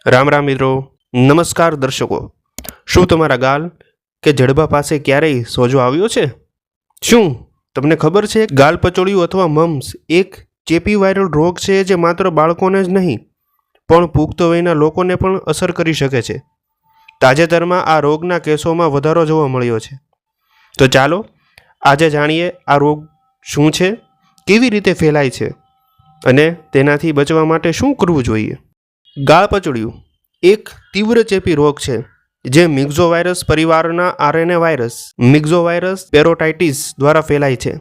રામ રામ મિત્રો, નમસ્કાર દર્શકો। શું તમારા ગાલ કે જડબા પાસે ક્યારેય સોજો આવ્યો છે? શું તમને ખબર છે ગાલ પચોળિયું અથવા મમ્સ એક ચેપી વાયરલ રોગ છે જે માત્ર બાળકોને જ નહીં પણ પુખ્ત વયના લોકોને પણ અસર કરી શકે છે। તાજેતરમાં આ રોગના કેસોમાં વધારો જોવા મળ્યો છે। તો ચાલો આજે જાણીએ આ રોગ શું છે, કેવી રીતે ફેલાય છે અને તેનાથી બચવા માટે શું કરવું જોઈએ। ગાળ પચોળિયું એક તીવ્ર ચેપી રોગ છે જે મિક્ઝોવાયરસ પરિવારના આરએનએ વાયરસ મિક્ઝોવાયરસ પેરોટાઇટિસ દ્વારા ફેલાય છે।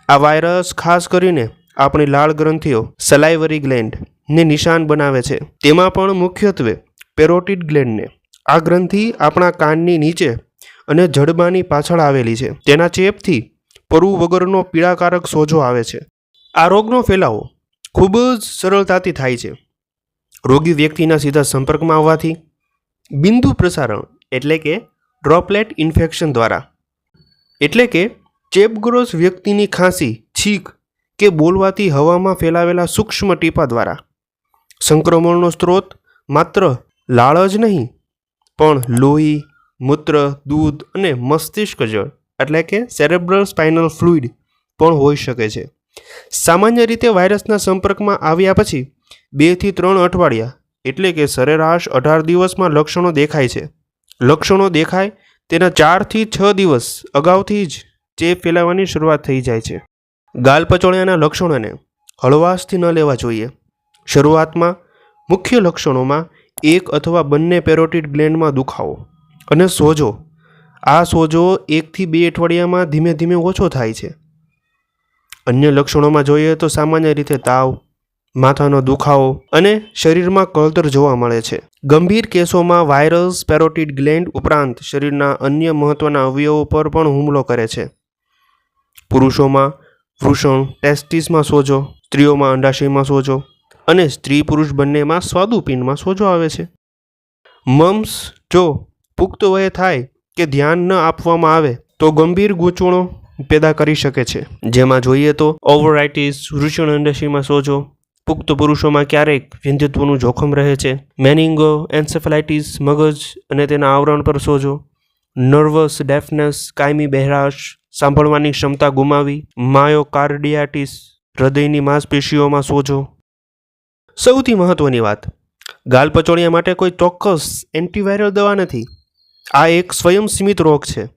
આ વાયરસ ખાસ કરીને આપણી લાળ ગ્રંથિઓ સલાઇવરી ગ્લેન્ડને નિશાન બનાવે છે। તેમાં પણ મુખ્યત્વે પેરોટિડ ગ્લેન્ડને। આ ગ્રંથિ આપણા કાનની નીચે અને જડબાની પાછળ આવેલી છે। તેના ચેપથી પરુ વગરનો પીડાકારક સોજો આવે છે। આ રોગનો ફેલાવો ખૂબ જ સરળતાથી થાય છે રોગી વ્યક્તિના સીધા સંપર્કમાં આવવાથી, બિંદુ પ્રસારણ એટલે કે ડ્રોપલેટ ઇન્ફેક્શન દ્વારા, એટલે કે ચેપગ્રસ્ત વ્યક્તિની ખાંસી, છીંક કે બોલવાથી હવામાં ફેલાવેલા સૂક્ષ્મ ટીપા દ્વારા। સંક્રમણનો સ્ત્રોત માત્ર લાળ જ નહીં પણ લોહી, મૂત્ર, દૂધ અને મસ્તિષ્ક જળ એટલે કે સેરેબ્રલ સ્પાઇનલ ફ્લુઇડ પણ હોઈ શકે છે। સામાન્ય રીતે વાયરસના સંપર્કમાં આવ્યા પછી 2 થી 3 અઠવાડિયા એટલે કે સરેરાશ 18 દિવસમાં લક્ષણો દેખાય છે। લક્ષણો દેખાય તેના 4 થી 6 દિવસ અગાઉથી જ ચેપ ફેલાવાની શરૂઆત થઈ જાય છે। ગાલ પચોળિયાના લક્ષણોને હળવાશથી ન લેવા જોઈએ। શરૂઆતમાં મુખ્ય લક્ષણોમાં એક અથવા બંને પેરોટિડ ગ્લેન્ડમાં દુખાવો અને સોજો। આ સોજો 1 થી 2 અઠવાડિયામાં ધીમે ધીમે ઓછો થાય છે। અન્ય લક્ષણોમાં જોઈએ તો સામાન્ય રીતે તાવ, માથાનો દુખાવો અને શરીરમાં કળતર જોવા મળે છે। ગંભીર કેસોમાં વાયરસ પેરોટિડ ગ્લેન્ડ ઉપરાંત શરીરના અન્ય મહત્વના અવયવો પર પણ હુમલો કરે છે। પુરુષોમાં વૃષણ ટેસ્ટિસમાં સોજો, સ્ત્રીઓમાં અંડાશયમાં સોજો અને સ્ત્રી પુરુષ બંનેમાં સ્વાદુપિંડમાં સોજો આવે છે। મમ્સ જો પુખ્ત વયે થાય કે ધ્યાન ન આપવામાં આવે તો ગંભીર ગૂંચવણો પેદા કરી શકે છે। જેમાં જોઈએ તો ઓવરાઇટિસ, વૃષણ અંડાશયમાં સોજો, પુખ્ત પુરુષોમાં ક્યારેક વંધ્યત્વનું જોખમ રહે છે। મેનિંગો એન્સેફેલાઇટિસ, મગજ અને તેના આવરણ પર સોજો, નર્વસ ડેફનેસ, કાયમી બહેરાશ, સાંભળવાની ક્ષમતા ગુમાવી, માયોકાર્ડિયાટિસ, હૃદયની માંસપેશીઓમાં સોજો। સૌથી મહત્વની વાત, ગાલ પચોળિયા માટે કોઈ ચોક્કસ એન્ટીવાયરલ દવા નથી। આ એક સ્વયંસીમિત રોગ છે।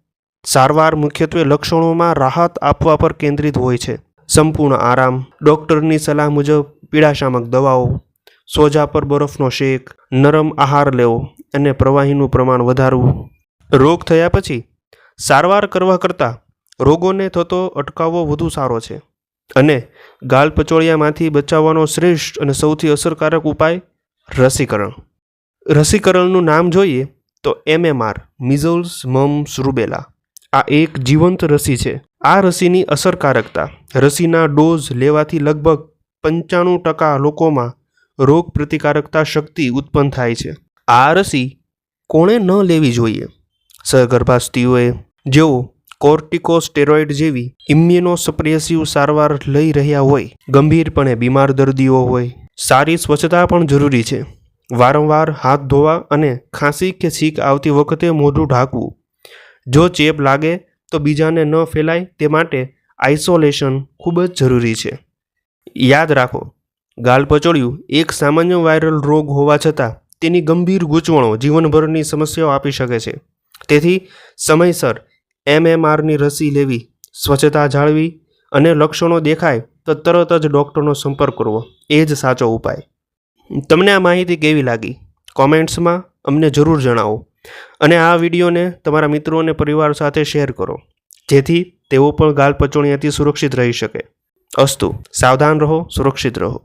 સારવાર મુખ્યત્વે લક્ષણોમાં રાહત આપવા પર કેન્દ્રિત હોય છે। સંપૂર્ણ આરામ, ડૉક્ટરની સલાહ મુજબ પીડાશામક દવાઓ, સોજા પર બરફનો શેક, નરમ આહાર લેવો અને પ્રવાહીનું પ્રમાણ વધારવું। રોગ થયા પછી સારવાર કરવા કરતાં રોગોને થતો અટકાવવો વધુ સારો છે અને ગાલ પચોળિયામાંથી બચાવવાનો શ્રેષ્ઠ અને સૌથી અસરકારક ઉપાય રસીકરણ। રસીકરણનું નામ જોઈએ તો MMR મિઝલ્સ, મમ્સ, રૂબેલા આ એક જીવંત રસી છે। આ રસીની અસરકારકતા રસીના ડોઝ લેવાથી લગભગ 95% લોકોમાં રોગ પ્રતિકારકતા શક્તિ ઉત્પન્ન થાય છે। આ રસી કોણે ન લેવી જોઈએ? સગર્ભા સ્ત્રીઓએ, જેઓ કોર્ટિકોસ્ટેરોઇડ જેવી ઇમ્યુનોસપ્રેસિવ સારવાર લઈ રહ્યા હોય, ગંભીરપણે બીમાર દર્દીઓ હોય। સારી સ્વચ્છતા પણ જરૂરી છે। વારંવાર હાથ ધોવા અને ખાંસી કે છીંક આવતી વખતે મોઢું ઢાંકવું। જો ચેપ લાગે તો બીજાને ન ફેલાય તે માટે આઇસોલેશન ખૂબ જ જરૂરી છે। યાદ રાખો, ગાલ પચોળિયું એક સામાન્ય વાયરલ રોગ હોવા છતાં તેની ગંભીર ગૂંચવણો જીવનભરની સમસ્યાઓ આપી શકે છે। તેથી સમયસર MMRની રસી લેવી, સ્વચ્છતા જાળવી અને લક્ષણો દેખાય તો તરત જ ડૉક્ટરનો સંપર્ક કરવો એ જ સાચો ઉપાય। તમને આ માહિતી કેવી લાગી? કોમેન્ટ્સમાં અમને જરૂર જણાવો અને આ વિડીયોને તમારા મિત્રો અને પરિવાર સાથે શેર કરો જેથી તેઓ પણ ગાલ પચોળિયાથી સુરક્ષિત રહી શકે। અસ્તુ, સાવધાન રહો, સુરક્ષિત રહો।